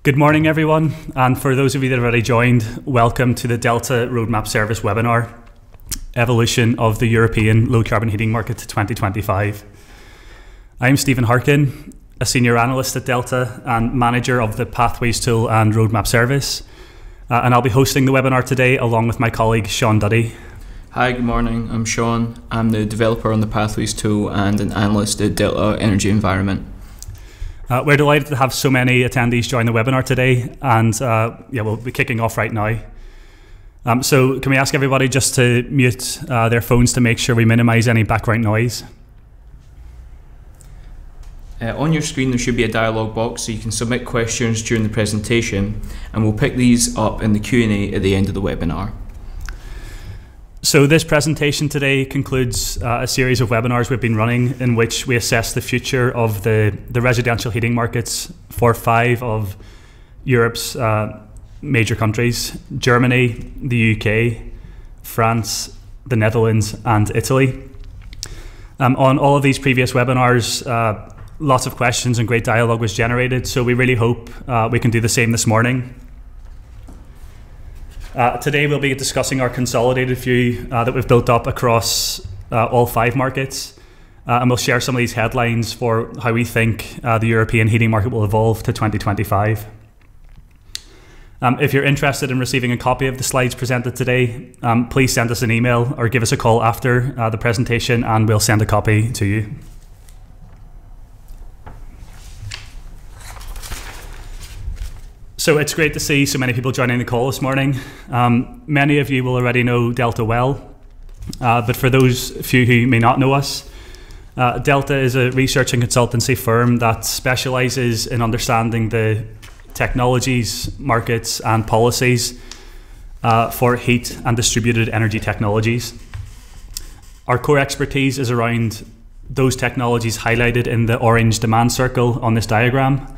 Good morning, everyone. And for those of you that have already joined, welcome to the Delta Roadmap Service webinar, Evolution of the European Low Carbon Heating Market to 2025. I'm Stephen Harkin, a Senior Analyst at Delta and Manager of the Pathways Tool and Roadmap Service. And I'll be hosting the webinar today along with my colleague, Sean Duddy. Hi, good morning. I'm Sean. I'm the developer on the Pathways Tool and an analyst at Delta Energy Environment. We're delighted to have so many attendees join the webinar today, and we'll be kicking off right now. So can we ask everybody just to mute their phones to make sure we minimize any background noise? On your screen there should be a dialog box so you can submit questions during the presentation, and we'll pick these up in the Q&A at the end of the webinar. So this presentation today concludes a series of webinars we've been running in which we assess the future of the residential heating markets for 5 of Europe's major countries: Germany, the UK, France, the Netherlands, and Italy. On all of these previous webinars, lots of questions and great dialogue was generated, so we really hope we can do the same this morning. Today we'll be discussing our consolidated view that we've built up across all 5 markets, and we'll share some of these headlines for how we think the European heating market will evolve to 2025. If you're interested in receiving a copy of the slides presented today, please send us an email or give us a call after the presentation and we'll send a copy to you. So it's great to see so many people joining the call this morning. Many of you will already know Delta well, but for those few who may not know us, Delta is a research and consultancy firm that specializes in understanding the technologies, markets and policies for heat and distributed energy technologies. Our core expertise is around those technologies highlighted in the orange demand circle on this diagram.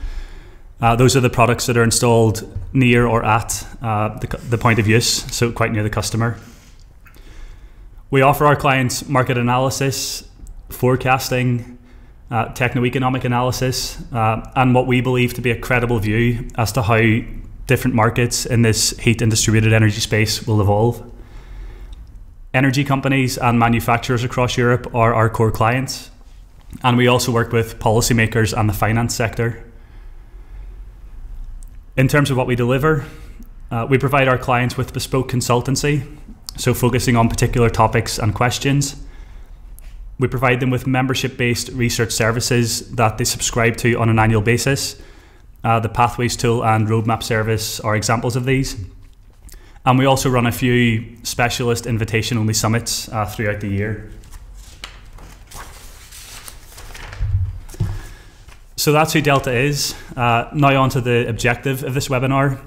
Those are the products that are installed near or at the point of use, so quite near the customer. We offer our clients market analysis, forecasting, techno-economic analysis, and what we believe to be a credible view as to how different markets in this heat and distributed energy space will evolve. Energy companies and manufacturers across Europe are our core clients, and we also work with policymakers and the finance sector. In terms of what we deliver, we provide our clients with bespoke consultancy, so focusing on particular topics and questions. We provide them with membership-based research services that they subscribe to on an annual basis. The Pathways Tool and Roadmap Service are examples of these. And we also run a few specialist invitation-only summits throughout the year. So that's who Delta is. Now on to the objective of this webinar.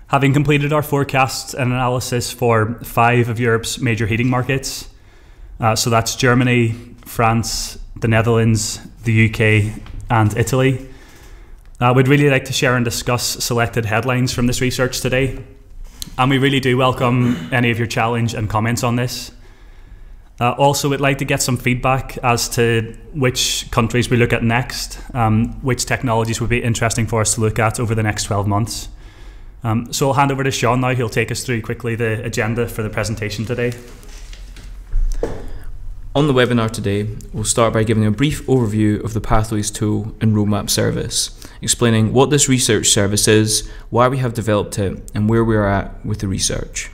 Having completed our forecasts and analysis for 5 of Europe's major heating markets, so that's Germany, France, the Netherlands, the UK and Italy, we'd really like to share and discuss selected headlines from this research today. And we really do welcome any of your challenge and comments on this. Also, we'd like to get some feedback as to which countries we look at next, which technologies would be interesting for us to look at over the next 12 months. So I'll hand over to Sean now. He'll take us through quickly the agenda for the presentation today. On the webinar today, we'll start by giving a brief overview of the Pathways Tool and Roadmap Service, explaining what this research service is, why we have developed it, and where we are at with the research.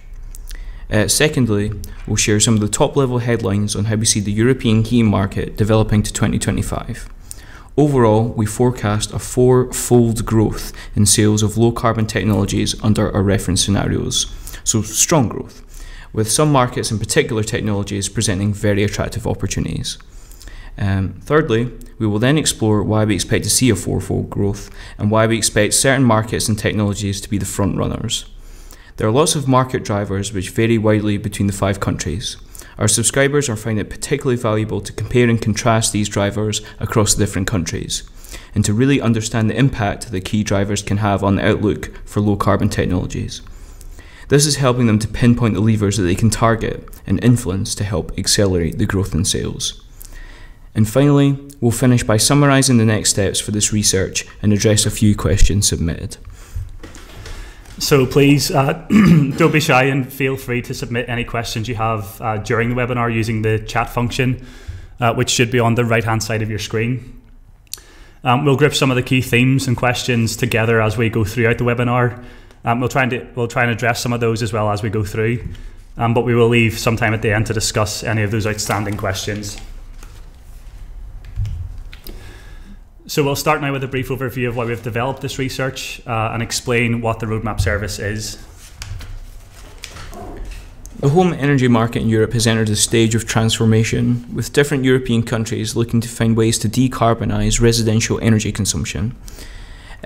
Secondly, we'll share some of the top-level headlines on how we see the European heating market developing to 2025. Overall, we forecast a 4-fold growth in sales of low-carbon technologies under our reference scenarios, so strong growth, with some markets and particular technologies presenting very attractive opportunities. Thirdly, we will then explore why we expect to see a 4-fold growth and why we expect certain markets and technologies to be the front runners. There are lots of market drivers which vary widely between the 5 countries. Our subscribers are finding it particularly valuable to compare and contrast these drivers across the different countries, and to really understand the impact that key drivers can have on the outlook for low carbon technologies. This is helping them to pinpoint the levers that they can target and influence to help accelerate the growth in sales. And finally, we'll finish by summarising the next steps for this research and address a few questions submitted. So please don't be shy and feel free to submit any questions you have during the webinar using the chat function, which should be on the right-hand side of your screen. We'll group some of the key themes and questions together as we go throughout the webinar. We'll try and address some of those as well as we go through, but we will leave some time at the end to discuss any of those outstanding questions. So we'll start now with a brief overview of why we've developed this research and explain what the roadmap service is. The home energy market in Europe has entered a stage of transformation, with different European countries looking to find ways to decarbonise residential energy consumption.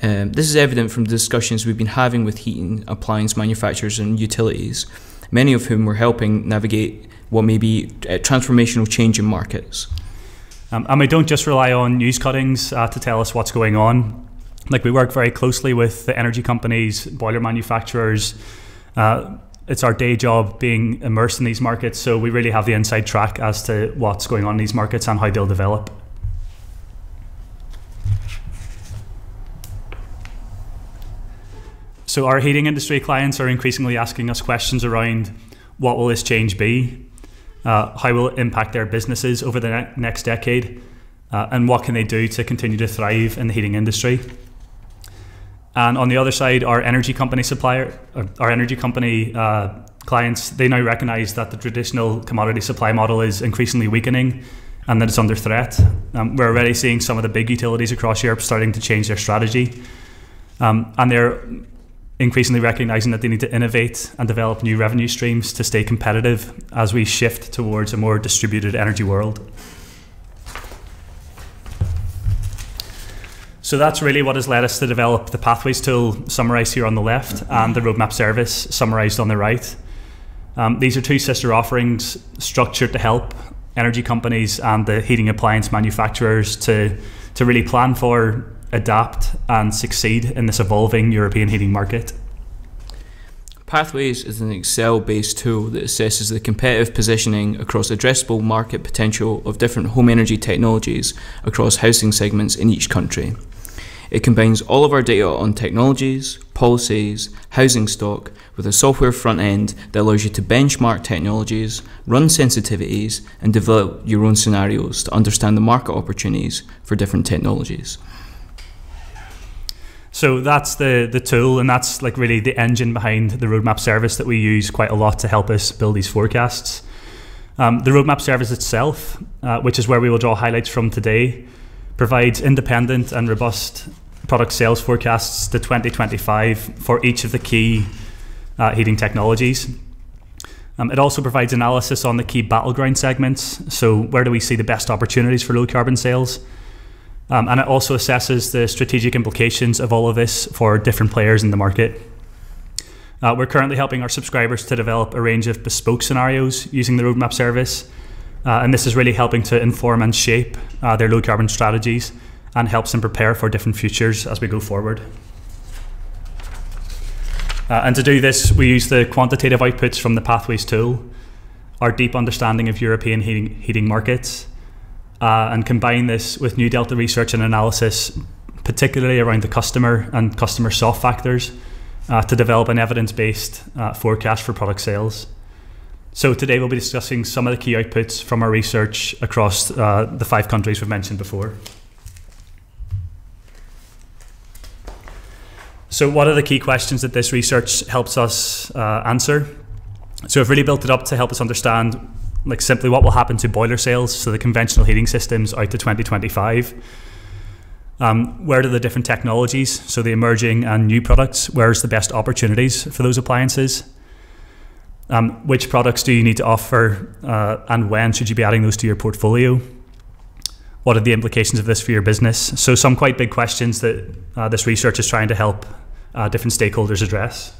This is evident from the discussions we've been having with heating appliance manufacturers and utilities, many of whom we're helping navigate what may be a transformational change in markets. And we don't just rely on news cuttings to tell us what's going on. Like, we work very closely with the energy companies, boiler manufacturers. It's our day job being immersed in these markets, so we really have the inside track as to what's going on in these markets and how they'll develop. So our heating industry clients are increasingly asking us questions around what will this change be? How will it impact their businesses over the next decade, and what can they do to continue to thrive in the heating industry? And on the other side, our energy company clients, they now recognise that the traditional commodity supply model is increasingly weakening and that it's under threat. We're already seeing some of the big utilities across Europe starting to change their strategy, and they're increasingly recognising that they need to innovate and develop new revenue streams to stay competitive as we shift towards a more distributed energy world. So that's really what has led us to develop the Pathways tool summarised here on the left and the roadmap service summarised on the right. These are two sister offerings structured to help energy companies and the heating appliance manufacturers to really plan for, adapt and succeed in this evolving European heating market. Pathways is an Excel-based tool that assesses the competitive positioning across addressable market potential of different home energy technologies across housing segments in each country. It combines all of our data on technologies, policies, housing stock with a software front end that allows you to benchmark technologies, run sensitivities and develop your own scenarios to understand the market opportunities for different technologies. So that's the tool, and that's like really the engine behind the roadmap service that we use quite a lot to help us build these forecasts. The roadmap service itself, which is where we will draw highlights from today, provides independent and robust product sales forecasts to 2025 for each of the key heating technologies. It also provides analysis on the key battleground segments, so where do we see the best opportunities for low carbon sales? And it also assesses the strategic implications of all of this for different players in the market. We're currently helping our subscribers to develop a range of bespoke scenarios using the roadmap service, and this is really helping to inform and shape their low carbon strategies and helps them prepare for different futures as we go forward. And to do this, we use the quantitative outputs from the Pathways tool, our deep understanding of European heating markets, and combine this with new Delta research and analysis, particularly around the customer and customer soft factors, to develop an evidence-based forecast for product sales. So today we'll be discussing some of the key outputs from our research across the 5 countries we've mentioned before. So what are the key questions that this research helps us answer? So we've really built it up to help us understand like simply what will happen to boiler sales, so the conventional heating systems out to 2025. Where do the different technologies, so the emerging and new products, where's the best opportunities for those appliances? Which products do you need to offer and when should you be adding those to your portfolio? What are the implications of this for your business? So some quite big questions that this research is trying to help different stakeholders address.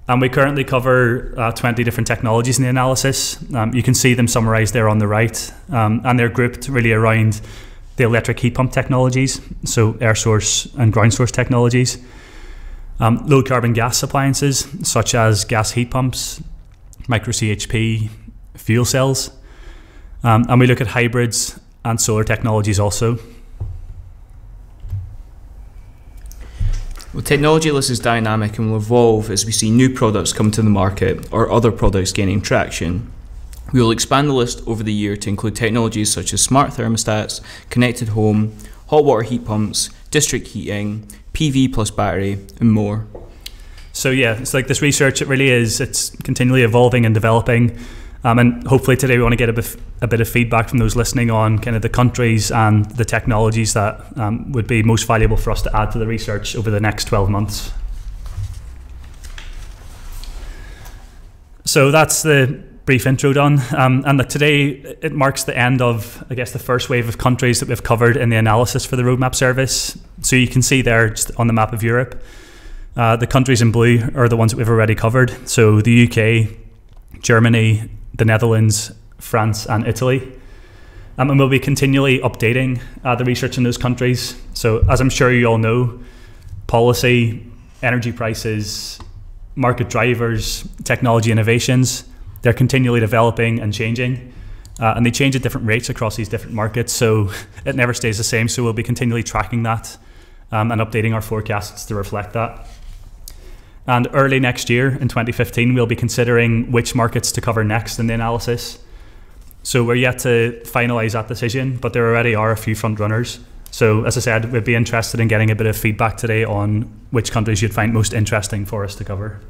And we currently cover 20 different technologies in the analysis. You can see them summarised there on the right, and they're grouped really around the electric heat pump technologies, so air source and ground source technologies, low carbon gas appliances such as gas heat pumps, micro CHP, fuel cells, and we look at hybrids and solar technologies also. Well, technology list is dynamic and will evolve as we see new products come to the market or other products gaining traction. We will expand the list over the year to include technologies such as smart thermostats, connected home, hot water heat pumps, district heating, PV plus battery, and more. So yeah, it's like this research, it's continually evolving and developing. And hopefully today we want to get a bit of feedback from those listening on kind of the countries and the technologies that would be most valuable for us to add to the research over the next 12 months. So that's the brief intro done. And today it marks the end of, I guess, the first wave of countries that we've covered in the analysis for the roadmap service. So you can see there just on the map of Europe, the countries in blue are the ones that we've already covered. So the UK, Germany, the Netherlands, France and Italy. And we'll be continually updating the research in those countries. So as I'm sure you all know, policy, energy prices, market drivers, technology innovations, they're continually developing and changing. And they change at different rates across these different markets, so it never stays the same. So we'll be continually tracking that and updating our forecasts to reflect that. And early next year, in 2015, we'll be considering which markets to cover next in the analysis. So we're yet to finalise that decision, but there already are a few front runners. So as I said, we'd be interested in getting a bit of feedback today on which countries you'd find most interesting for us to cover.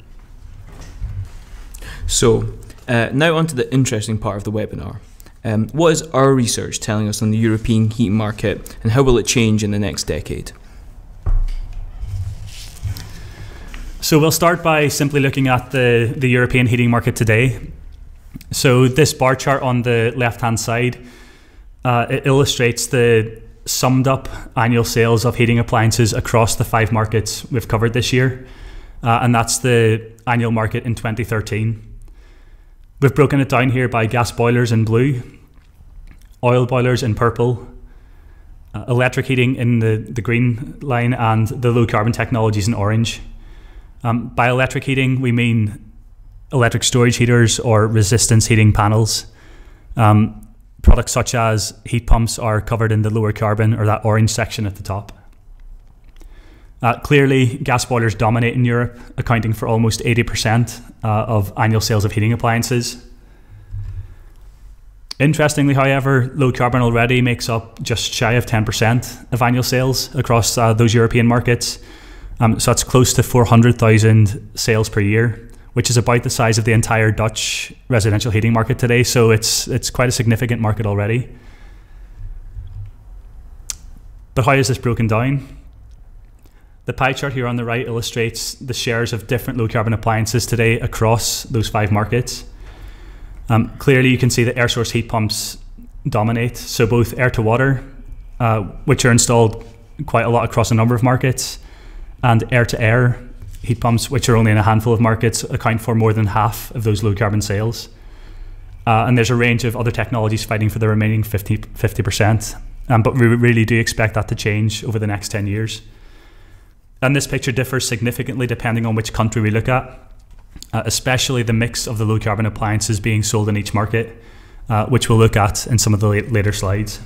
So now on to the interesting part of the webinar. What is our research telling us on the European heating market, and how will it change in the next decade? So we'll start by simply looking at the European heating market today. So this bar chart on the left-hand side, it illustrates the summed up annual sales of heating appliances across the 5 markets we've covered this year. And that's the annual market in 2013. We've broken it down here by gas boilers in blue, oil boilers in purple, electric heating in the green line, and the low carbon technologies in orange. By electric heating, we mean electric storage heaters or resistance heating panels. Products such as heat pumps are covered in the lower carbon or that orange section at the top. Clearly, gas boilers dominate in Europe, accounting for almost 80% of annual sales of heating appliances. Interestingly, however, low carbon already makes up just shy of 10% of annual sales across those European markets. So that's close to 400,000 sales per year, which is about the size of the entire Dutch residential heating market today. So it's quite a significant market already. But how is this broken down? The pie chart here on the right illustrates the shares of different low carbon appliances today across those 5 markets. Clearly you can see that air source heat pumps dominate. So both air to water, which are installed quite a lot across a number of markets, and air to air heat pumps, which are only in a handful of markets, account for more than half of those low carbon sales. And there's a range of other technologies fighting for the remaining 50%. But we really do expect that to change over the next 10 years. And this picture differs significantly depending on which country we look at, especially the mix of the low carbon appliances being sold in each market, which we'll look at in some of the later slides.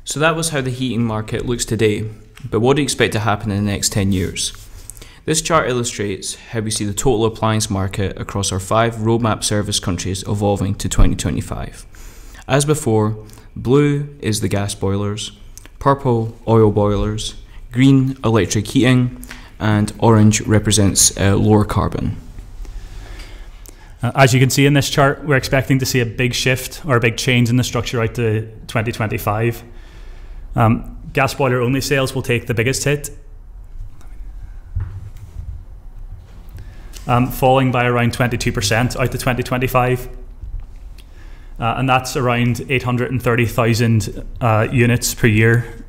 So that was how the heating market looks today, but what do you expect to happen in the next 10 years? This chart illustrates how we see the total appliance market across our 5 roadmap service countries evolving to 2025. As before, blue is the gas boilers, purple oil boilers, green electric heating, and orange represents lower carbon. As you can see in this chart, we're expecting to see a big shift or a big change in the structure out to 2025. Gas boiler only sales will take the biggest hit, falling by around 22% out to 2025. And that's around 830,000 units per year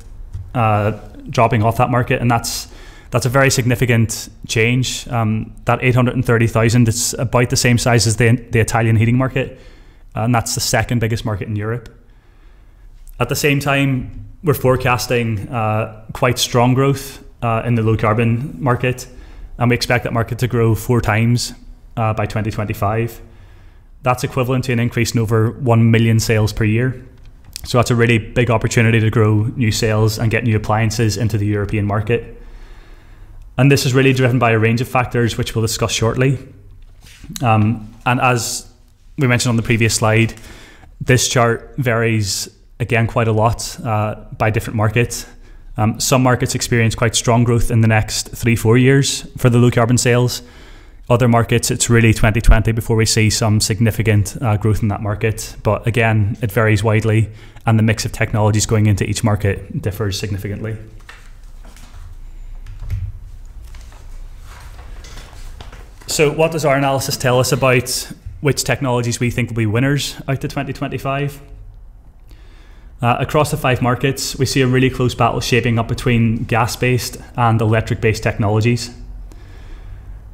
dropping off that market, and that's a very significant change. That 830,000, it's about the same size as the Italian heating market, and that's the second biggest market in Europe. At the same time, we're forecasting quite strong growth in the low carbon market, and we expect that market to grow 4 times by 2025. That's equivalent to an increase in over 1 million sales per year. So that's a really big opportunity to grow new sales and get new appliances into the European market. And this is really driven by a range of factors, which we'll discuss shortly. And as we mentioned on the previous slide, this chart varies again quite a lot by different markets. Some markets experience quite strong growth in the next 3-4 years for the low carbon sales. Other markets, it's really 2020 before we see some significant growth in that market. But again, it varies widely, and the mix of technologies going into each market differs significantly. So what does our analysis tell us about which technologies we think will be winners out to 2025? Across the 5 markets, we see a really close battle shaping up between gas-based and electric-based technologies.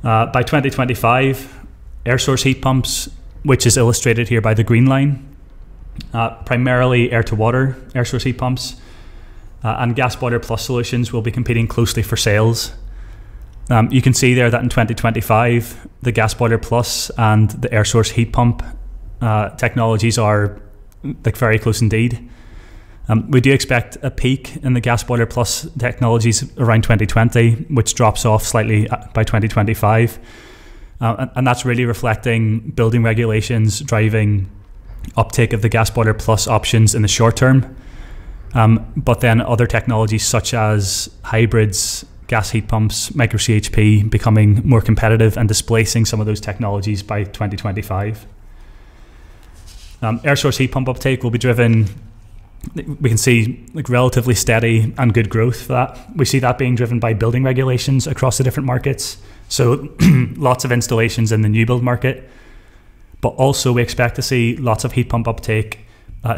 By 2025, air source heat pumps, which is illustrated here by the green line, primarily air-to-water air source heat pumps, and gas boiler plus solutions will be competing closely for sales. You can see there that in 2025, the gas boiler plus and the air source heat pump technologies are very close indeed. We do expect a peak in the gas boiler plus technologies around 2020, which drops off slightly by 2025. And that's really reflecting building regulations driving uptake of the gas boiler plus options in the short term. But then other technologies such as hybrids, gas heat pumps, micro CHP becoming more competitive and displacing some of those technologies by 2025. Air source heat pump uptake will be driven, we can see relatively steady and good growth for that. We see that being driven by building regulations across the different markets. So lots of installations in the new build market, but also we expect to see lots of heat pump uptake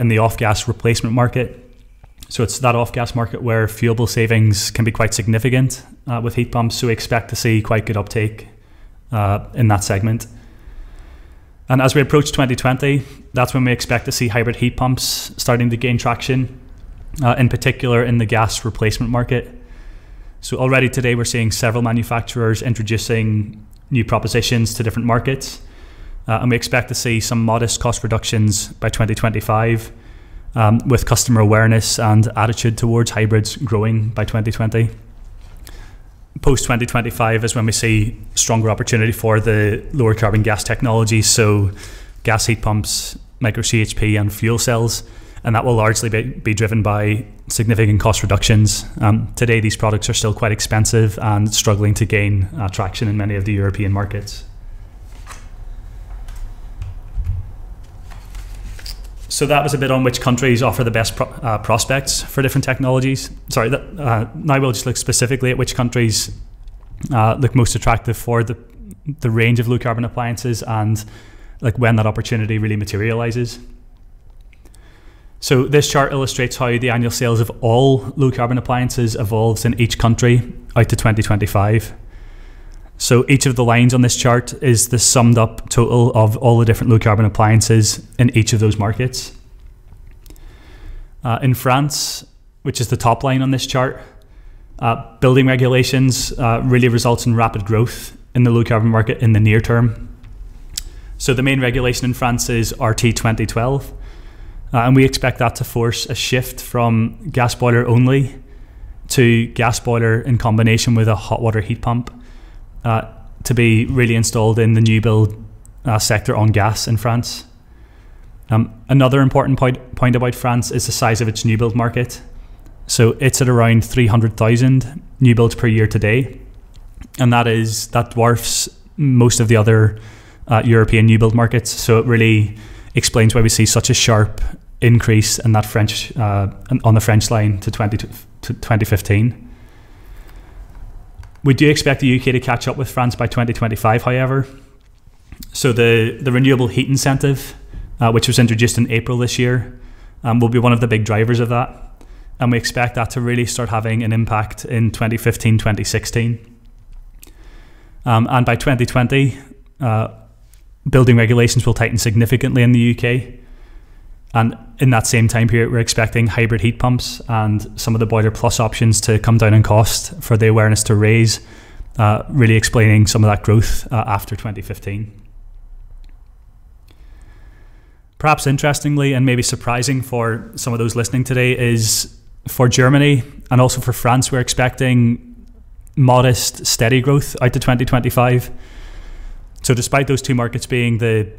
in the off-gas replacement market. So it's that off-gas market where fuel bill savings can be quite significant with heat pumps. So we expect to see quite good uptake in that segment. And as we approach 2020, that's when we expect to see hybrid heat pumps starting to gain traction, in particular in the gas replacement market. So already today we're seeing several manufacturers introducing new propositions to different markets. And we expect to see some modest cost reductions by 2025, with customer awareness and attitude towards hybrids growing by 2020. Post 2025 is when we see stronger opportunity for the lower carbon gas technologies, so gas heat pumps, micro CHP and fuel cells, and that will largely be driven by significant cost reductions. Today these products are still quite expensive and struggling to gain traction in many of the European markets. So that was a bit on which countries offer the best prospects for different technologies. Sorry, now we'll just look specifically at which countries look most attractive for the range of low carbon appliances and when that opportunity really materializes. So this chart illustrates how the annual sales of all low carbon appliances evolves in each country out to 2025. So each of the lines on this chart is the summed up total of all the different low carbon appliances in each of those markets. In France, which is the top line on this chart, building regulations really results in rapid growth in the low carbon market in the near term. So the main regulation in France is RT 2012, and we expect that to force a shift from gas boiler only to gas boiler in combination with a hot water heat pump, to be really installed in the new build sector on gas in France. Another important point about France is the size of its new build market. So it's at around 300,000 new builds per year today, and that dwarfs most of the other European new build markets. So it really explains why we see such a sharp increase in that French on the French line to 2015. We do expect the UK to catch up with France by 2025, however. So the renewable heat incentive, which was introduced in April this year, will be one of the big drivers of that. And we expect that to really start having an impact in 2015, 2016. And by 2020, building regulations will tighten significantly in the UK. And in that same time period, we're expecting hybrid heat pumps and some of the boiler plus options to come down in cost for the awareness to raise really explaining some of that growth after 2015. Perhaps interestingly and maybe surprising for some of those listening today is for Germany and also for France, we're expecting modest, steady growth out to 2025. So despite those two markets being the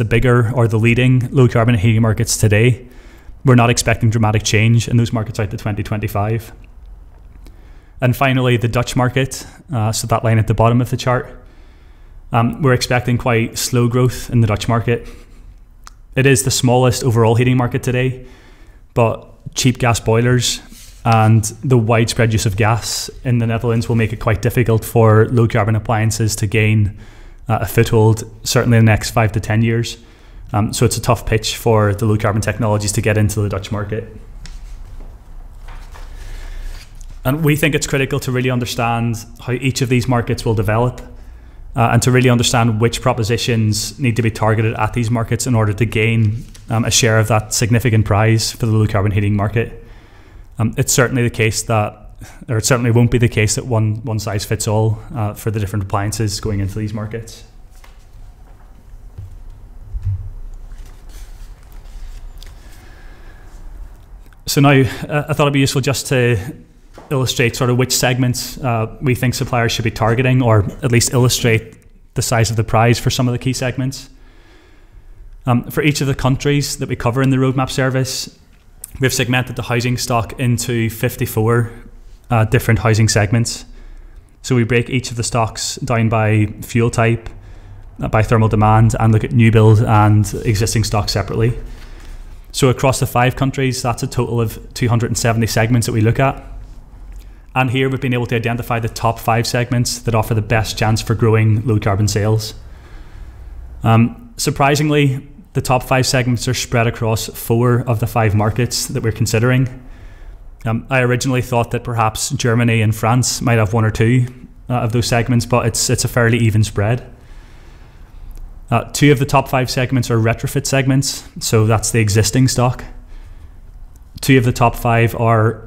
bigger or the leading low carbon heating markets today, we're not expecting dramatic change in those markets out to 2025. And finally, the Dutch market, so that line at the bottom of the chart, we're expecting quite slow growth in the Dutch market. It is the smallest overall heating market today, but cheap gas boilers and the widespread use of gas in the Netherlands will make it quite difficult for low carbon appliances to gain a foothold, certainly in the next 5 to 10 years. So it's a tough pitch for the low carbon technologies to get into the Dutch market. And we think it's critical to really understand how each of these markets will develop and to really understand which propositions need to be targeted at these markets in order to gain a share of that significant prize for the low carbon heating market. It's certainly the case that, or it certainly won't be the case that one size fits all for the different appliances going into these markets. So now I thought it'd be useful just to illustrate sort of which segments we think suppliers should be targeting, or at least illustrate the size of the prize for some of the key segments. For each of the countries that we cover in the roadmap service, we've segmented the housing stock into 54 different housing segments. So we break each of the stocks down by fuel type, by thermal demand, and look at new build and existing stock separately. So across the 5 countries, that's a total of 270 segments that we look at. And here we've been able to identify the top 5 segments that offer the best chance for growing low carbon sales. Surprisingly, the top 5 segments are spread across 4 of the 5 markets that we're considering. I originally thought that perhaps Germany and France might have 1 or 2 of those segments, but it's a fairly even spread. 2 of the top 5 segments are retrofit segments, so that's the existing stock. 2 of the top 5 are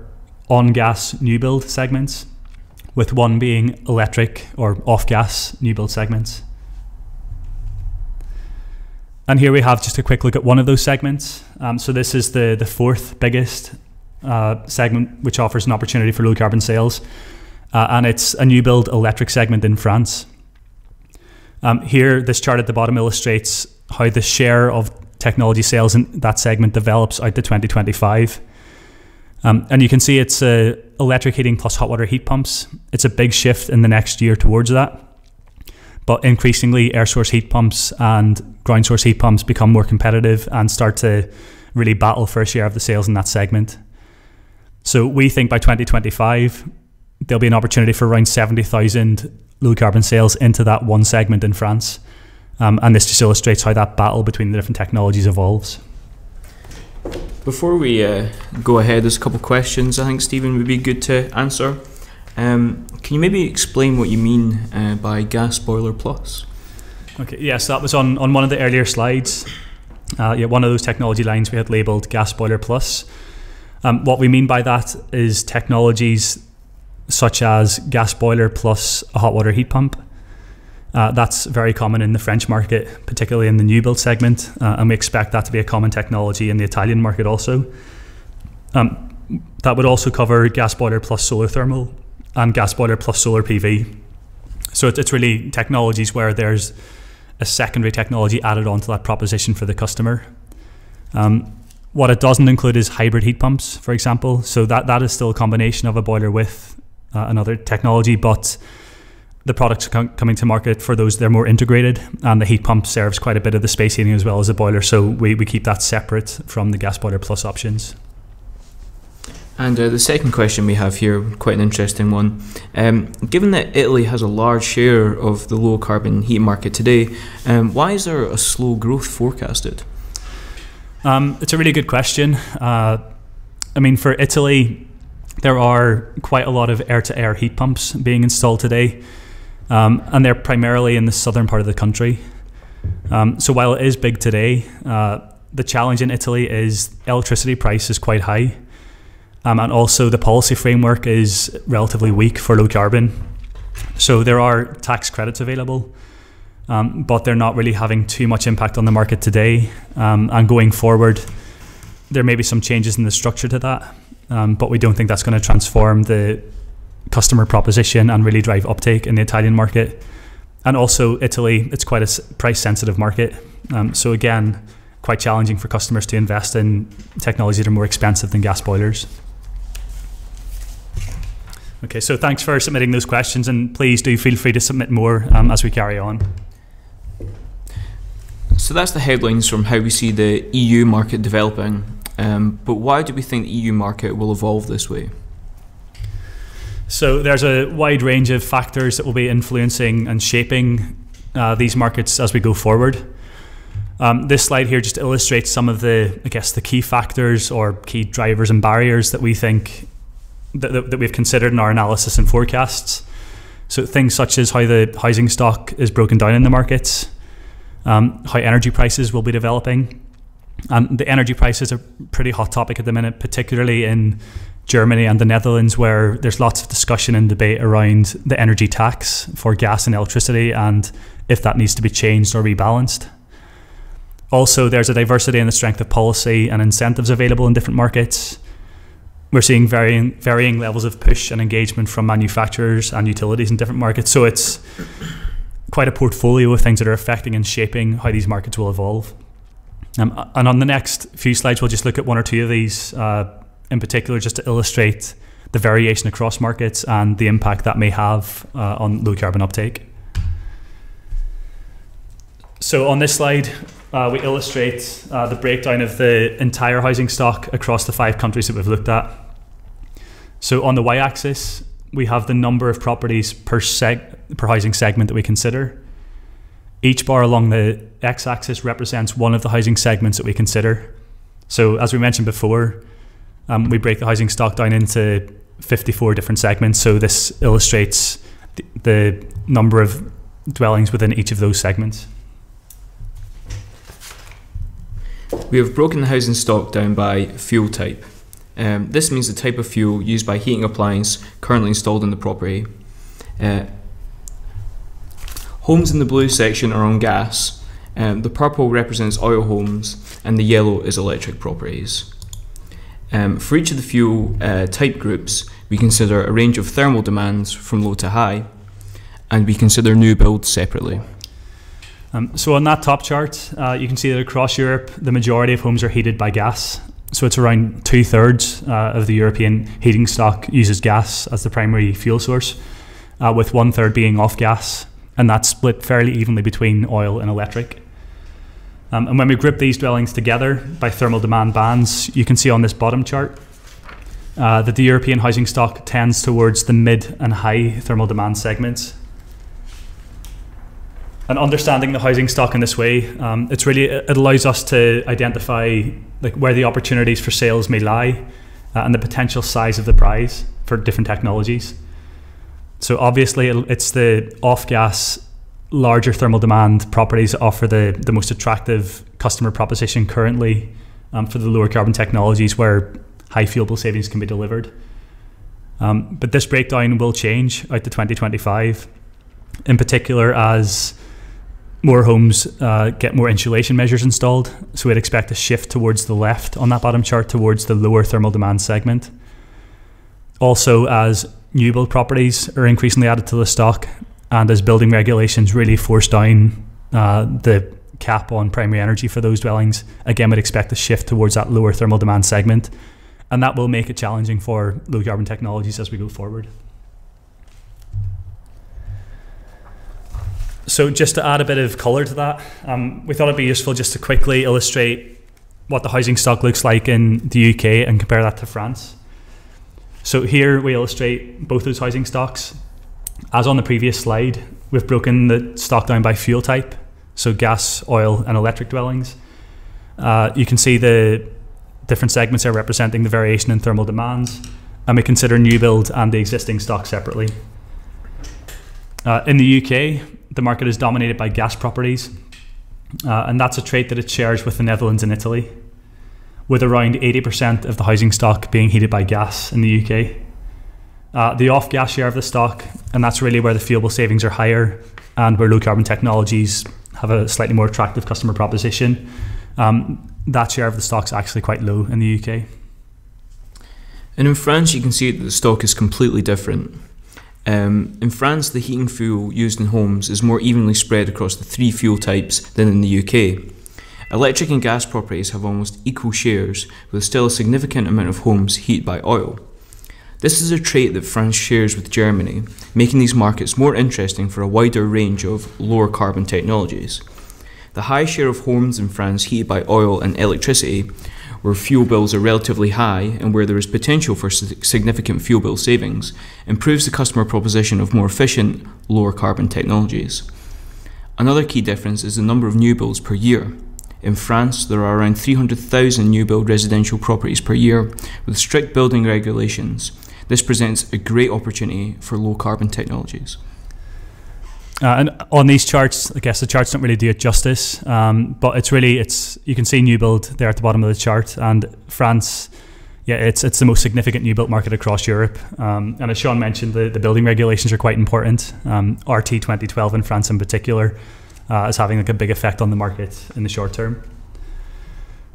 on-gas new build segments, with 1 being electric or off-gas new build segments. And here we have just a quick look at one of those segments. So this is the 4th biggest segment, which offers an opportunity for low carbon sales. And it's a new build electric segment in France. Here, this chart at the bottom illustrates how the share of technology sales in that segment develops out to 2025. And you can see it's electric heating plus hot water heat pumps. It's a big shift in the next year towards that. But increasingly, air source heat pumps and ground source heat pumps become more competitive and start to really battle for a share of the sales in that segment. So we think by 2025, there'll be an opportunity for around 70,000 low carbon sales into that one segment in France. And this just illustrates how that battle between the different technologies evolves. Before we go ahead, there's a couple of questions I think Stephen would be good to answer. Can you maybe explain what you mean by gas boiler plus? Okay, yes, that was on one of the earlier slides. One of those technology lines we had labelled gas boiler plus. What we mean by that is technologies such as gas boiler plus a hot water heat pump. That's very common in the French market, particularly in the new build segment, and we expect that to be a common technology in the Italian market also. That would also cover gas boiler plus solar thermal and gas boiler plus solar PV. So it's really technologies where there's a secondary technology added onto that proposition for the customer. What it doesn't include is hybrid heat pumps, for example. So that is still a combination of a boiler with another technology, but the products coming to market for those, they're more integrated, and the heat pump serves quite a bit of the space heating as well as the boiler. So we keep that separate from the gas boiler plus options. And the second question we have here, quite an interesting one. Given that Italy has a large share of the low carbon heat market today, why is there a slow growth forecasted? It's a really good question. I mean, for Italy, there are quite a lot of air-to-air heat pumps being installed today, and they're primarily in the southern part of the country. So while it is big today, the challenge in Italy is electricity price is quite high. And also the policy framework is relatively weak for low carbon. So there are tax credits available, but they're not really having too much impact on the market today. And going forward, there may be some changes in the structure to that, but we don't think that's going to transform the customer proposition and really drive uptake in the Italian market. And also Italy, it's quite a price sensitive market. So again, quite challenging for customers to invest in technologies that are more expensive than gas boilers. Okay, so thanks for submitting those questions, and please do feel free to submit more as we carry on. So that's the headlines from how we see the EU market developing. But why do we think the EU market will evolve this way? So there's a wide range of factors that will be influencing and shaping these markets as we go forward. This slide here just illustrates some of the, the key factors or key drivers and barriers that we think that we've considered in our analysis and forecasts. So things such as how the housing stock is broken down in the markets, how energy prices will be developing. And the energy prices are a pretty hot topic at the minute, particularly in Germany and the Netherlands, where there's lots of discussion and debate around the energy tax for gas and electricity and if that needs to be changed or rebalanced. Also, there's a diversity in the strength of policy and incentives available in different markets. We're seeing varying levels of push and engagement from manufacturers and utilities in different markets. So it's quite a portfolio of things that are affecting and shaping how these markets will evolve. And on the next few slides, we'll just look at one or two of these in particular, just to illustrate the variation across markets and the impact that may have on low carbon uptake. So on this slide, we illustrate the breakdown of the entire housing stock across the 5 countries that we've looked at. So on the y-axis, we have the number of properties per housing segment that we consider. Each bar along the x-axis represents one of the housing segments that we consider. So as we mentioned before, we break the housing stock down into 54 different segments. So this illustrates the number of dwellings within each of those segments. We have broken the housing stock down by fuel type. This means the type of fuel used by heating appliance currently installed in the property. Homes in the blue section are on gas, the purple represents oil homes, and the yellow is electric properties. For each of the fuel type groups, we consider a range of thermal demands from low to high, and we consider new builds separately. So on that top chart, you can see that across Europe, the majority of homes are heated by gas. So it's around 2/3 of the European heating stock uses gas as the primary fuel source, with 1/3 being off gas, and that's split fairly evenly between oil and electric. And when we group these dwellings together by thermal demand bands, you can see on this bottom chart that the European housing stock tends towards the mid and high thermal demand segments. And understanding the housing stock in this way, it allows us to identify where the opportunities for sales may lie and the potential size of the prize for different technologies. So obviously it's the off-gas, larger thermal demand properties that offer the most attractive customer proposition currently for the lower carbon technologies where high fuel bill savings can be delivered. But this breakdown will change out to 2025, in particular as more homes get more insulation measures installed. So we'd expect a shift towards the left on that bottom chart towards the lower thermal demand segment. Also, as new build properties are increasingly added to the stock and as building regulations really force down the cap on primary energy for those dwellings, again, we'd expect a shift towards that lower thermal demand segment. And that will make it challenging for low carbon technologies as we go forward. So just to add a bit of colour to that, we thought it'd be useful just to quickly illustrate what the housing stock looks like in the UK and compare that to France. So here we illustrate both those housing stocks. As on the previous slide, we've broken the stock down by fuel type, so gas, oil and electric dwellings. You can see the different segments are representing the variation in thermal demands, and we consider new build and the existing stock separately. In the UK, the market is dominated by gas properties, and that's a trait that it shares with the Netherlands and Italy, with around 80% of the housing stock being heated by gas in the UK. The off-gas share of the stock and that's really where the fuel savings are higher and where low carbon technologies have a slightly more attractive customer proposition. That share of the stock's actually quite low in the UK. And in France, you can see that the stock is completely different. In France, the heating fuel used in homes is more evenly spread across the 3 fuel types than in the UK. Electric and gas properties have almost equal shares, with still a significant amount of homes heated by oil. This is a trait that France shares with Germany, making these markets more interesting for a wider range of lower carbon technologies. The high share of homes in France heated by oil and electricity, where fuel bills are relatively high and where there is potential for significant fuel bill savings, improves the customer proposition of more efficient, lower carbon technologies. Another key difference is the number of new builds per year. In France, there are around 300,000 new build residential properties per year, with strict building regulations. This presents a great opportunity for low carbon technologies. And on these charts, I guess the charts don't really do it justice, but you can see new build there at the bottom of the chart, and France, it's the most significant new build market across Europe. And as Sean mentioned, the building regulations are quite important. RT 2012 in France in particular is having a big effect on the market in the short term.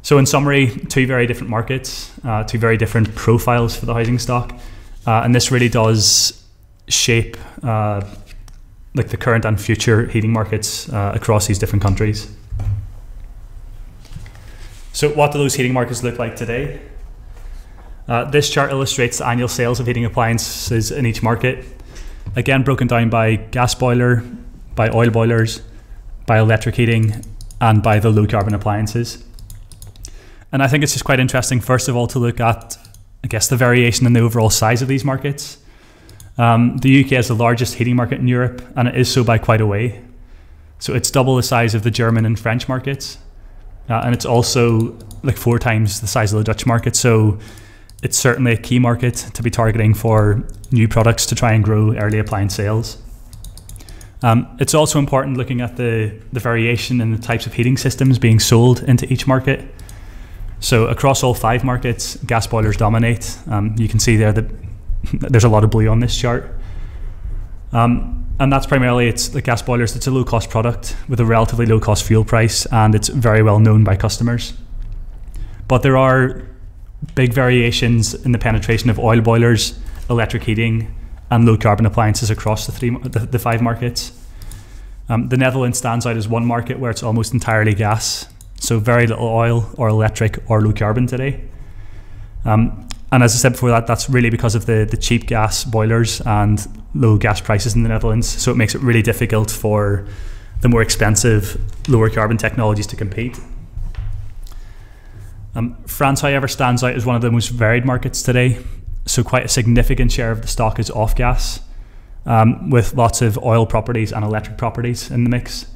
So in summary, 2 very different markets, 2 very different profiles for the housing stock, and this really does shape the current and future heating markets across these different countries. So what do those heating markets look like today? This chart illustrates the annual sales of heating appliances in each market, again broken down by gas boiler, by oil boilers, by electric heating, and by the low carbon appliances. And I think it's just quite interesting, first of all, to look at, I guess, the variation in the overall size of these markets. The UK is the largest heating market in Europe, and it is so by quite a way. So it's double the size of the German and French markets, and it's also 4 times the size of the Dutch market. So it's certainly a key market to be targeting for new products to try and grow early appliance sales. It's also important looking at the variation in the types of heating systems being sold into each market. So across all 5 markets, gas boilers dominate. You can see there that there's a lot of blue on this chart. And that's primarily, it's the gas boilers. It's a low cost product with a relatively low cost fuel price, and it's very well known by customers. But there are big variations in the penetration of oil boilers, electric heating, and low carbon appliances across the 5 markets. The Netherlands stands out as one market where it's almost entirely gas, so very little oil or electric or low carbon today. And as I said before, that's really because of the cheap gas boilers and low gas prices in the Netherlands. So it makes it really difficult for the more expensive, lower carbon technologies to compete. France, however, stands out as one of the most varied markets today. So quite a significant share of the stock is off gas, with lots of oil properties and electric properties in the mix.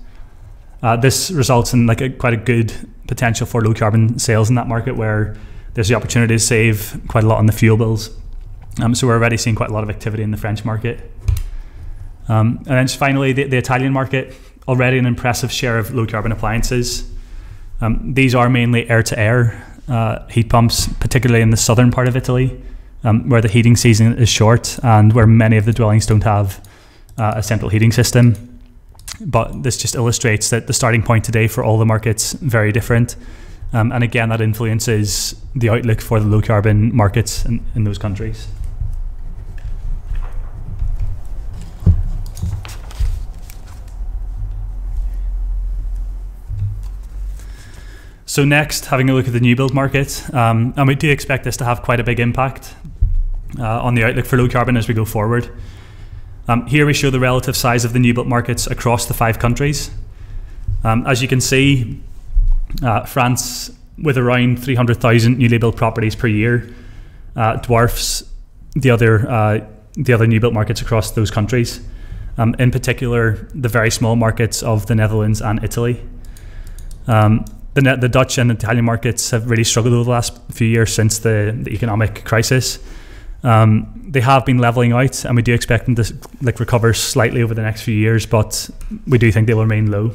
This results in quite a good potential for low carbon sales in that market, where there's the opportunity to save quite a lot on the fuel bills. So we're already seeing quite a lot of activity in the French market. And then just finally, the Italian market, already an impressive share of low carbon appliances. These are mainly air-to-air heat pumps, particularly in the southern part of Italy, where the heating season is short and where many of the dwellings don't have a central heating system. But this just illustrates that the starting point today for all the markets very different. And again, that influences the outlook for the low carbon markets in those countries. So next, having a look at the new build market, and we do expect this to have quite a big impact on the outlook for low carbon as we go forward. Here we show the relative size of the new built markets across the 5 countries. As you can see, France, with around 300,000 newly built properties per year, dwarfs the other new built markets across those countries. In particular, the very small markets of the Netherlands and Italy. The Dutch and Italian markets have really struggled over the last few years since the economic crisis. They have been leveling out, and we do expect them to recover slightly over the next few years, but we do think they will remain low.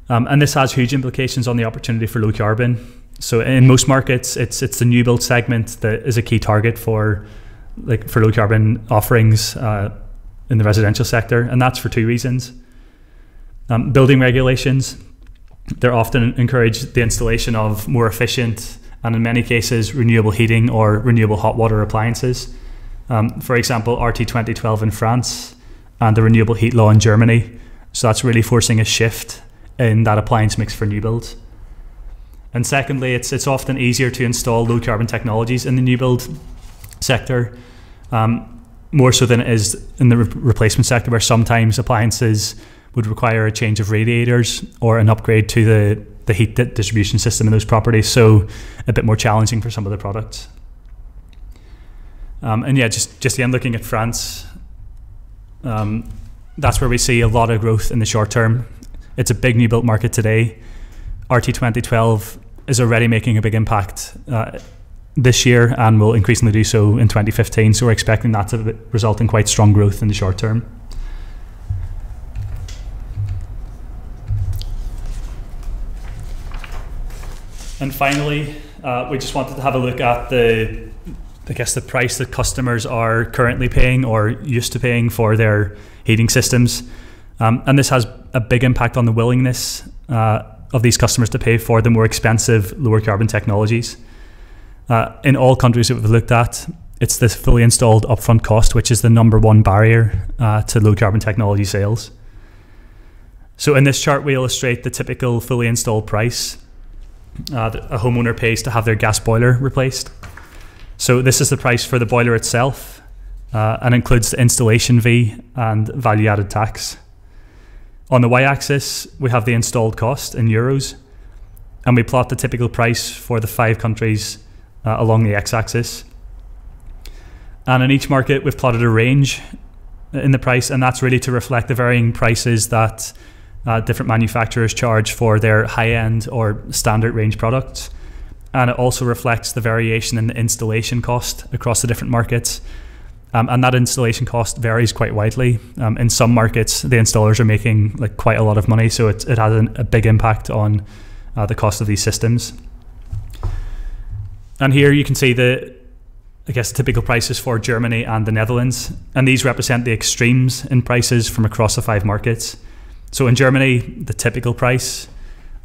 And this has huge implications on the opportunity for low carbon. So in most markets, it's the new build segment that is a key target for like for low carbon offerings in the residential sector, and that's for two reasons. Building regulations, they're often encourage the installation of more efficient and in many cases renewable heating or renewable hot water appliances. For example, RT 2012 in France and the renewable heat law in Germany. So that's really forcing a shift in that appliance mix for new builds. And secondly, it's often easier to install low carbon technologies in the new build sector, more so than it is in the replacement sector, where sometimes appliances would require a change of radiators or an upgrade to the heat distribution system in those properties, so a bit more challenging for some of the products. And yeah, just again looking at France, that's where we see a lot of growth in the short term. It's a big new built market today. RT 2012 is already making a big impact this year and will increasingly do so in 2015, so we're expecting that to result in quite strong growth in the short term. And finally, we just wanted to have a look at the price that customers are currently paying or used to paying for their heating systems. And this has a big impact on the willingness of these customers to pay for the more expensive, lower carbon technologies. In all countries that we've looked at, it's this fully installed upfront cost, which is the #1 barrier to low carbon technology sales. So in this chart, we illustrate the typical fully installed price that a homeowner pays to have their gas boiler replaced. So this is the price for the boiler itself and includes the installation fee and value added tax. On the y-axis, we have the installed cost in euros, and we plot the typical price for the 5 countries along the x-axis. And in each market, we've plotted a range in the price, and that's really to reflect the varying prices that different manufacturers charge for their high-end or standard range products. And it also reflects the variation in the installation cost across the different markets. And that installation cost varies quite widely. In some markets, the installers are making like quite a lot of money, so it has a big impact on the cost of these systems. And here you can see the typical prices for Germany and the Netherlands, and these represent the extremes in prices from across the 5 markets. So in Germany, the typical price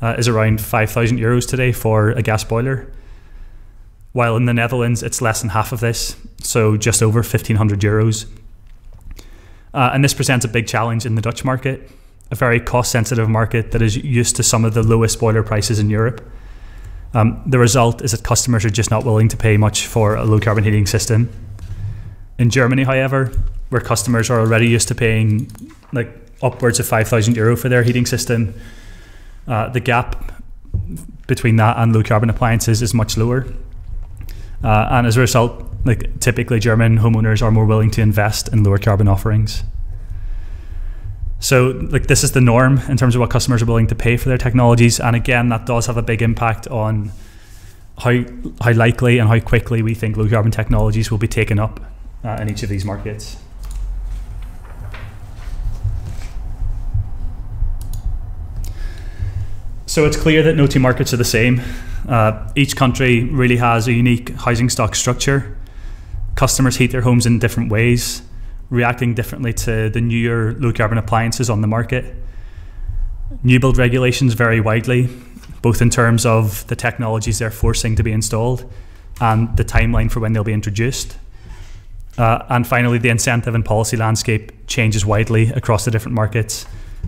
is around 5,000 euros today for a gas boiler, while in the Netherlands it's less than half of this, so just over 1,500 euros. And this presents a big challenge in the Dutch market, a very cost-sensitive market that is used to some of the lowest boiler prices in Europe. The result is that customers are just not willing to pay much for a low-carbon heating system. In Germany, however, where customers are already used to paying like upwards of 5,000 euro for their heating system, the gap between that and low-carbon appliances is much lower. And as a result, like typically German homeowners are more willing to invest in lower carbon offerings. So like this is the norm in terms of what customers are willing to pay for their technologies, and again that does have a big impact on how likely and how quickly we think low carbon technologies will be taken up in each of these markets. So it's clear that no two markets are the same. Each country really has a unique housing stock structure. Customers heat their homes in different ways, reacting differently to the newer low-carbon appliances on the market. New build regulations vary widely, both in terms of the technologies they're forcing to be installed and the timeline for when they'll be introduced. And finally, the incentive and policy landscape changes widely across the different markets.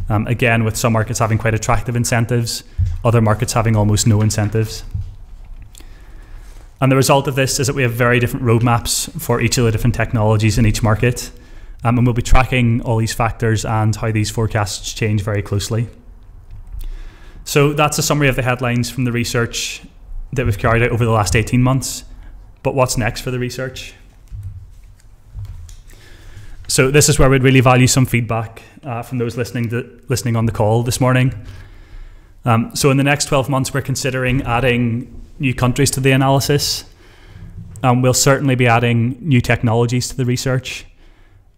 Again, with some markets having quite attractive incentives, other markets having almost no incentives. And the result of this is that we have very different roadmaps for each of the different technologies in each market. And we'll be tracking all these factors and how these forecasts change very closely. So that's a summary of the headlines from the research that we've carried out over the last 18 months. But what's next for the research? So this is where we'd really value some feedback from those listening on the call this morning. So in the next 12 months, we're considering adding new countries to the analysis. We'll certainly be adding new technologies to the research.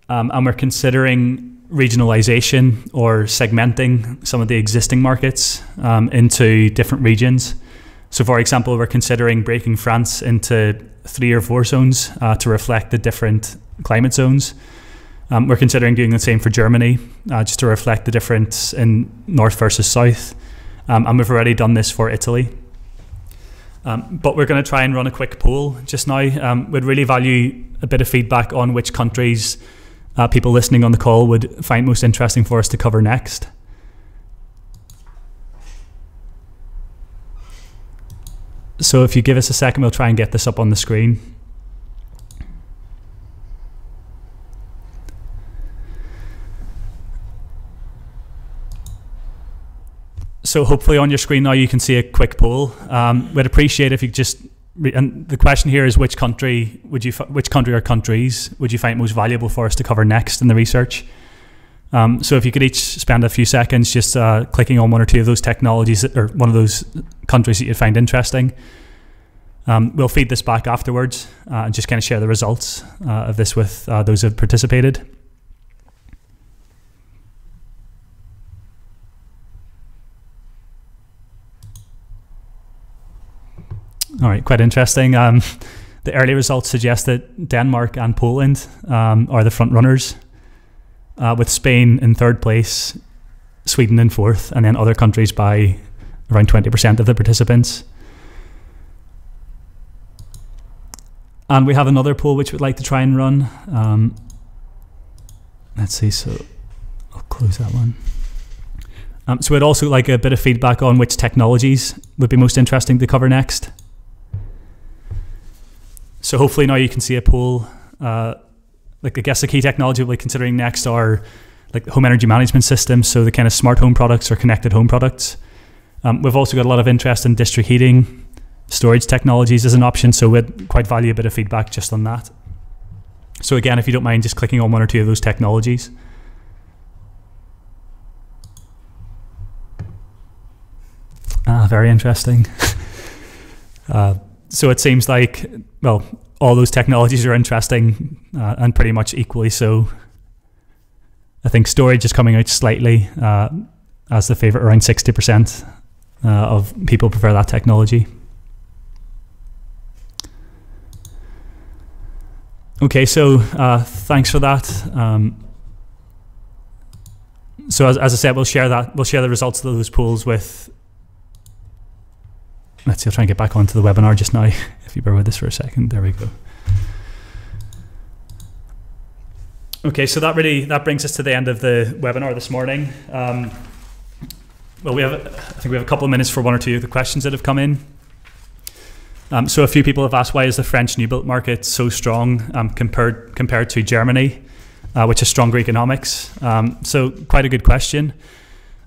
And we're considering regionalization or segmenting some of the existing markets into different regions So for example, we're considering breaking France into 3 or 4 zones to reflect the different climate zones. We're considering doing the same for Germany, just to reflect the difference in north versus south. And we've already done this for Italy. But we're going to try and run a quick poll just now. We'd really value a bit of feedback on which countries people listening on the call would find most interesting for us to cover next. So if you give us a second, we'll try and get this up on the screen. So hopefully on your screen now you can see a quick poll. We'd appreciate if you just, and the question here is which country or countries would you find most valuable for us to cover next in the research? So if you could each spend a few seconds just clicking on 1 or 2 of those technologies or one of those countries that you'd find interesting. We'll feed this back afterwards and just kind of share the results of this with those who have participated. All right, quite interesting. The early results suggest that Denmark and Poland are the front runners, with Spain in 3rd place, Sweden in 4th, and then other countries by around 20% of the participants. And we have another poll which we'd like to try and run. Let's see, so I'll close that one. So we'd also like a bit of feedback on which technologies would be most interesting to cover next. So hopefully now you can see a poll. Like I guess the key technology we'll be considering next are like home energy management systems, so the kind of smart home products or connected home products. We've also got a lot of interest in district heating, storage technologies as an option, so we'd quite value a bit of feedback just on that. So again, if you don't mind just clicking on 1 or 2 of those technologies. Very interesting. So it seems like, well, all those technologies are interesting and pretty much equally so. I think storage is coming out slightly as the favourite, around 60% of people prefer that technology. Okay, so thanks for that. So as I said, we'll share the results of those polls with. Let's see, I'll try and get back onto the webinar just now, if you bear with us for a second. There we go. Okay, so that brings us to the end of the webinar this morning. Well, I think we have a couple of minutes for 1 or 2 of the questions that have come in. So a few people have asked, why is the French new built market so strong compared to Germany, which has stronger economics? So quite a good question.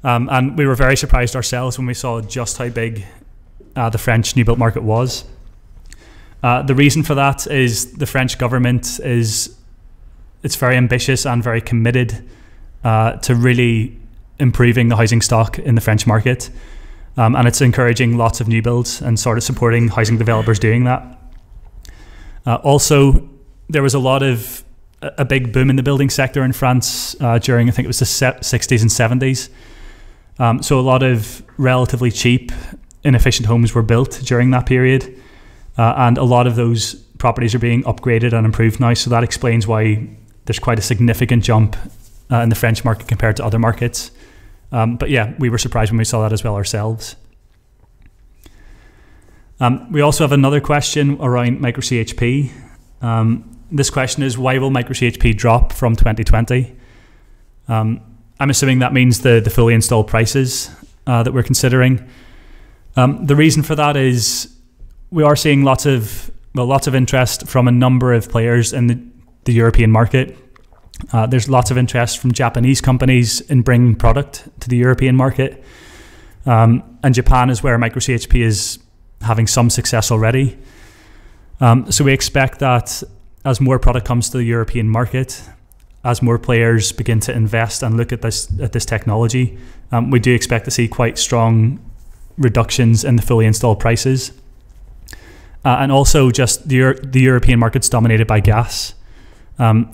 And we were very surprised ourselves when we saw just how big the French new built market was. The reason for that is the French government it's very ambitious and very committed to really improving the housing stock in the French market. And it's encouraging lots of new builds and sort of supporting housing developers doing that. Also, there was a big boom in the building sector in France during, I think it was the 60s and 70s. So a lot of relatively cheap, inefficient homes were built during that period. And a lot of those properties are being upgraded and improved now. So that explains why there's quite a significant jump in the French market compared to other markets. But yeah, we were surprised when we saw that as well ourselves. We also have another question around micro CHP. This question is, why will micro CHP drop from 2020? I'm assuming that means the fully installed prices that we're considering. The reason for that is we are seeing lots of interest from a number of players in the European market. There's lots of interest from Japanese companies in bringing product to the European market. And Japan is where micro CHP is having some success already. So we expect that as more product comes to the European market, as more players begin to invest and look at this technology, we do expect to see quite strong reductions in the fully installed prices. And also just the European market's dominated by gas.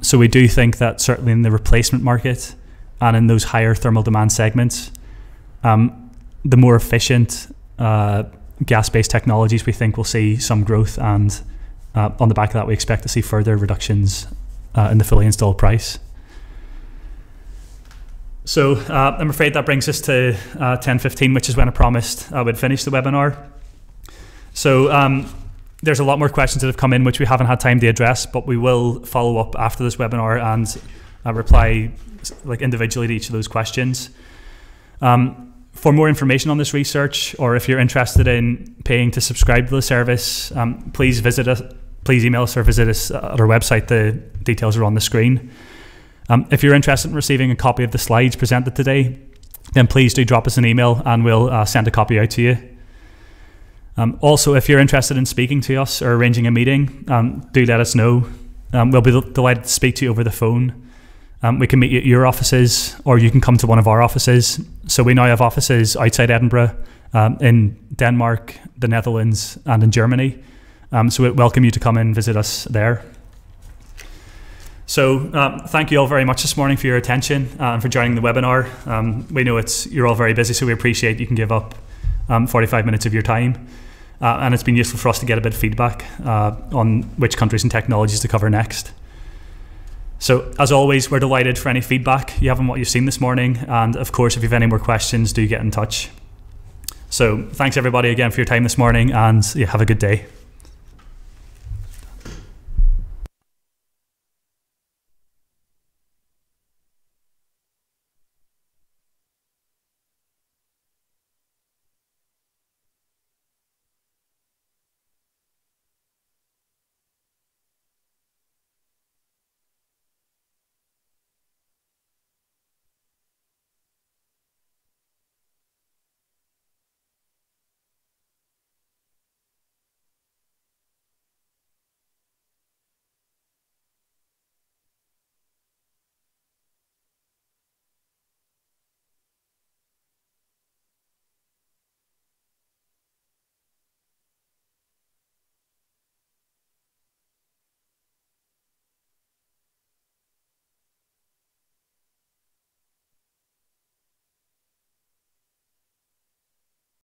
So we do think that certainly in the replacement market and in those higher thermal demand segments, the more efficient gas-based technologies, we think we'll see some growth, and on the back of that, we expect to see further reductions in the fully installed price. So I'm afraid that brings us to 10:15, which is when I promised I would finish the webinar. So there's a lot more questions that have come in which we haven't had time to address, but we will follow up after this webinar and reply individually to each of those questions. For more information on this research, or if you're interested in paying to subscribe to the service, please visit us. Please email us or visit us at our website. The details are on the screen. If you're interested in receiving a copy of the slides presented today, then please do drop us an email and we'll send a copy out to you. Also, if you're interested in speaking to us or arranging a meeting, do let us know. We'll be delighted to speak to you over the phone. We can meet you at your offices, or you can come to one of our offices. So we now have offices outside Edinburgh, in Denmark, the Netherlands, and in Germany. So we welcome you to come and visit us there. So thank you all very much this morning for your attention and for joining the webinar. We know you're all very busy, so we appreciate you can give up 45 minutes of your time. And it's been useful for us to get a bit of feedback on which countries and technologies to cover next. So as always, we're delighted for any feedback you have on what you've seen this morning. And of course, if you have any more questions, do get in touch. So thanks everybody again for your time this morning, and have a good day.